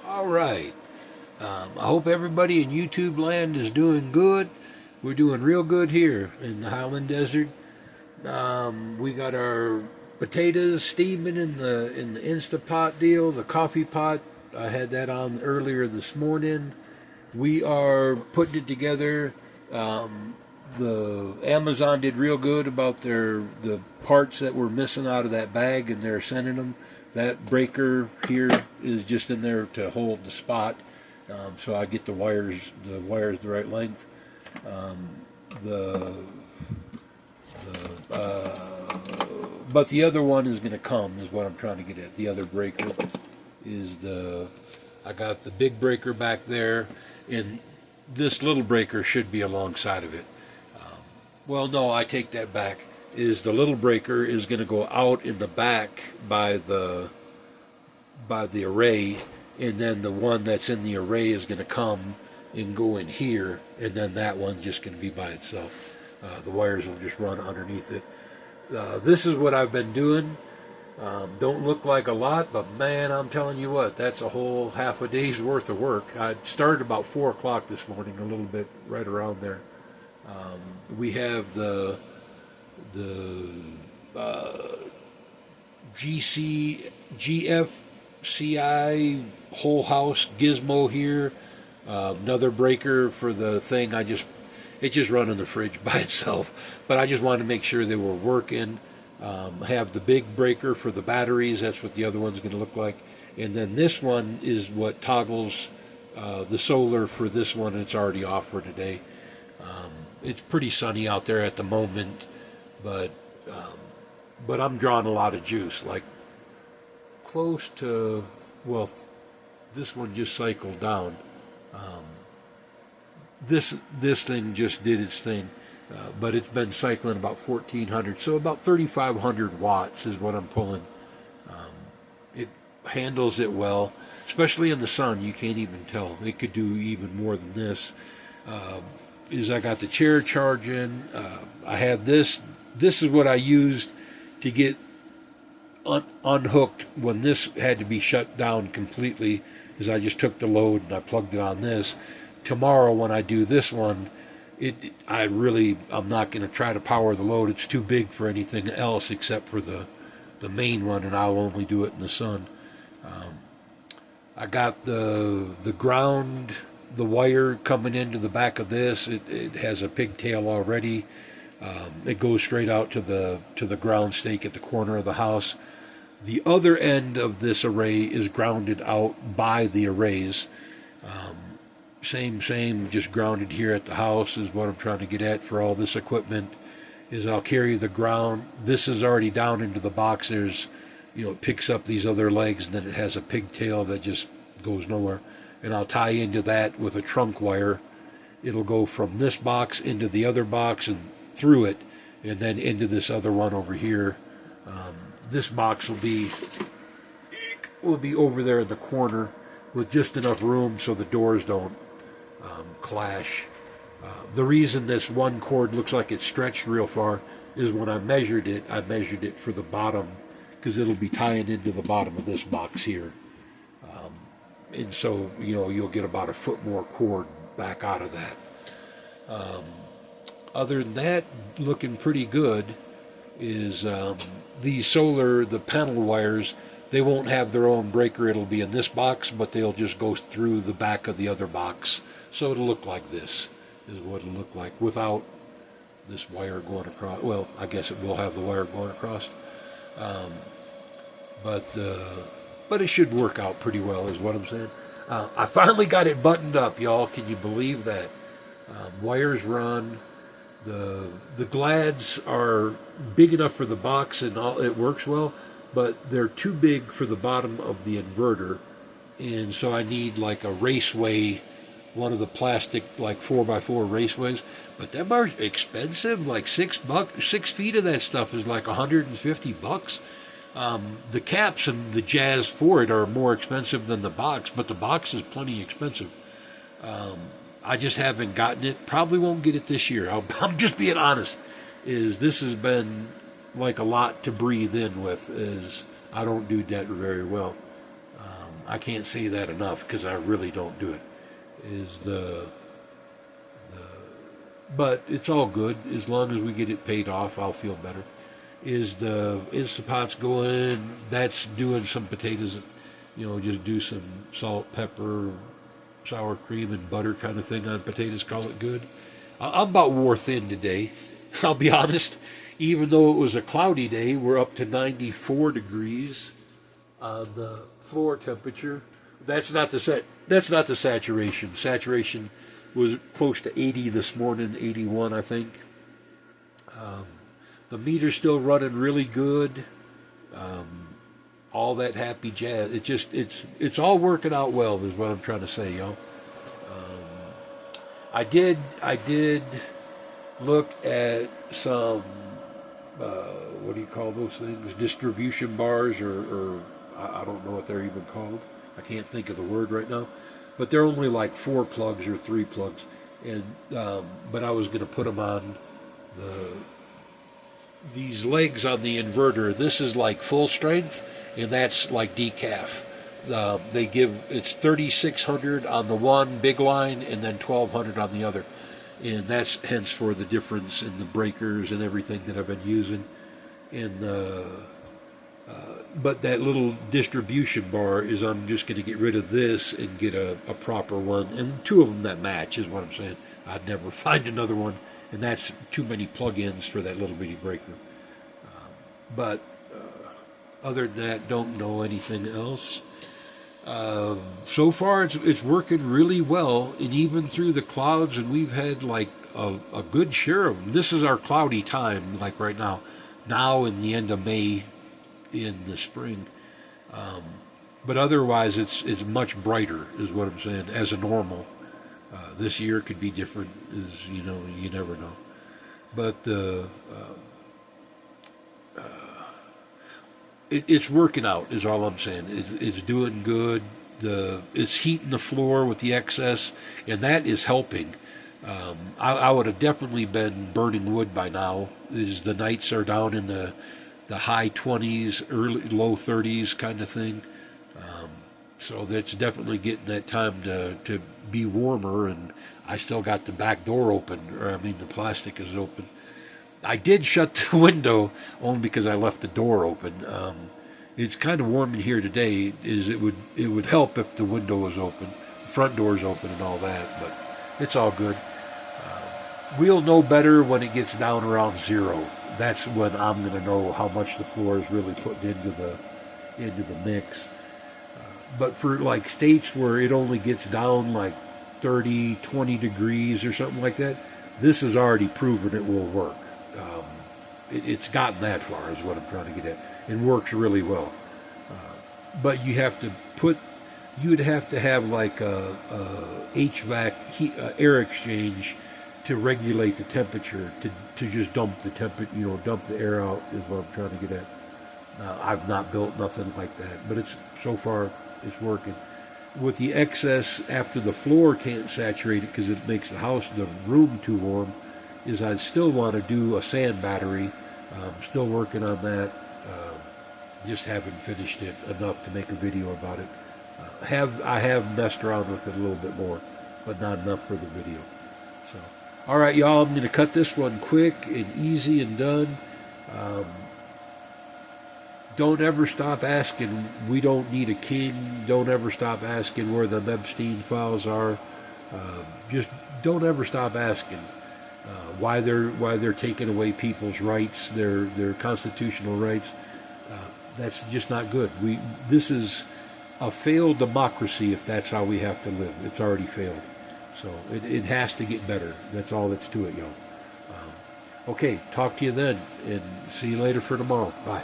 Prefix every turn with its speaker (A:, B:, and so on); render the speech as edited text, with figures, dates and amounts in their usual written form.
A: All right. I hope everybody in YouTube land is doing good. We're doing real good here in the Highland Desert. We got our potatoes steaming in the Instapot deal, the coffee pot. I had that on earlier this morning. We are putting it together. The Amazon did real good about the parts that were missing out of that bag, and they're sending them. That breaker here is just in there to hold the spot, so I get the wires the right length. The but the other one is going to come, is what I'm trying to get at. The other breaker is I got the big breaker back there, and this little breaker should be alongside of it. Well, no, I take that back. Is the little breaker is going to go out in the back by the array, and then the one that's in the array is going to come and go in here, and then that one's just going to be by itself. The wires will just run underneath it. This is what I've been doing. Don't look like a lot, but man, I'm telling you what, that's a whole half a day's worth of work. I started about 4 o'clock this morning, a little bit right around there. We have the GFCI whole house gizmo here. Another breaker for the thing. It just run in the fridge by itself, but I just wanted to make sure they were working. Have the big breaker for the batteries. That's what the other one's going to look like. And then this one is what toggles the solar for this one. It's already off for today. It's pretty sunny out there at the moment, but I'm drawing a lot of juice, like close to, well, this one just cycled down. This thing just did its thing, but it's been cycling about 1,400, so about 3,500 watts is what I'm pulling. It handles it well, especially in the sun. You can't even tell. It could do even more than this. I got the chair charging. I had this. This is what I used to get unhooked when this had to be shut down completely. Is I just took the load and I plugged it on this. Tomorrow when I do this one, I'm not going to try to power the load. It's too big for anything else except for the main one, and I'll only do it in the sun. I got the ground, the wire coming into the back of this. It has a pigtail already. It goes straight out to the ground stake at the corner of the house. The other end of this array is grounded out by the arrays. Same, just grounded here at the house is what I'm trying to get at for all this equipment. Is I'll carry the ground. This is already down into the box. There's, it picks up these other legs, and then it has a pigtail that just goes nowhere. And I'll tie into that with a trunk wire. It'll go from this box into the other box and through it, and then into this other one over here. This box will be over there in the corner with just enough room so the doors don't clash. The reason this one cord looks like it's stretched real far is when I measured it for the bottom, because it'll be tying into the bottom of this box here. And so, you'll get about a foot more cord back out of that. Other than that, looking pretty good is the panel wires. They won't have their own breaker. It'll be in this box, but they'll just go through the back of the other box. So it'll look like this, is what it'll look like without this wire going across. Well, I guess it will have the wire going across. But it should work out pretty well, is what I'm saying. I finally got it buttoned up, y'all. Can you believe that? Wires run. The glads are big enough for the box and all. It works well, but they're too big for the bottom of the inverter, and so I need like a raceway, one of the plastic like 4x4 raceways. But them are expensive, like $6. 6 feet of that stuff is like $150. The caps and the jazz for it are more expensive than the box, but the box is plenty expensive. I just haven't gotten it. Probably won't get it this year. I'm just being honest. This has been like a lot to breathe in with. I don't do that very well. I can't say that enough because I really don't do it. Is but it's all good as long as we get it paid off. I'll feel better. Is the Instapot's going? That's doing some potatoes. Just do some salt, pepper, sour cream, and butter kind of thing on potatoes. Call it good. I'm about wore thin today. I'll be honest. Even though it was a cloudy day, we're up to 94 degrees on the floor temperature. That's not the saturation. Saturation was close to 80 this morning, 81 I think. The meter's still running really good. All that happy jazz. It's all working out well is what I'm trying to say, y'all. I did look at some what do you call those things? Distribution bars, or I don't know what they're even called. I can't think of the word right now. But they're only like 4 plugs or 3 plugs, and but I was going to put them on these legs on the inverter. This is like full strength, and that's like decaf. They give it's 3,600 on the one big line, and then 1,200 on the other, and that's hence for the difference in the breakers and everything that I've been using. And but that little distribution bar is, I'm just going to get rid of this and get a proper one, and 2 of them that match is what I'm saying. I'd never find another one, and that's too many plug-ins for that little bitty breaker. But other than that, don't know anything else. So far, it's working really well, and even through the clouds, and we've had like a good share of them. This is our cloudy time, like right now. Now in the end of May, in the spring, but otherwise it's much brighter, is what I'm saying. As a normal, this year could be different, as you never know. But it's working out, is all I'm saying. It's doing good. It's heating the floor with the excess, and that is helping. I would have definitely been burning wood by now. As the nights are down in the high 20s, low 30s kind of thing. So that's definitely getting that time to be warmer, and I still got the back door open, or I mean the plastic is open. I did shut the window only because I left the door open. It's kind of warm in here today. It would help if the window was open, the front door's open and all that, but it's all good. We'll know better when it gets down around 0. That's when I'm going to know how much the floor is really put into the mix. But for like states where it only gets down like 30, 20 degrees or something like that, this has already proven it will work. It's gotten that far, is what I'm trying to get at. It works really well. But you'd have to have like a HVAC air exchange to regulate the temperature, to just dump the dump the air out, is what I'm trying to get at. I've not built nothing like that, but so far it's working. With the excess, after the floor can't saturate it because it makes the room too warm, is I still want to do a sand battery. I'm still working on that. Just haven't finished it enough to make a video about it. I have messed around with it a little bit more, but not enough for the video. So, all right, y'all, I'm going to cut this one quick and easy and done. Don't ever stop asking. We don't need a king. Don't ever stop asking where the Epstein files are. Just don't ever stop asking why they're taking away people's rights, their constitutional rights. That's just not good. This is a failed democracy if that's how we have to live. It's already failed. So it has to get better. That's all that's to it, y'all. Okay, talk to you then, and see you later for tomorrow. Bye.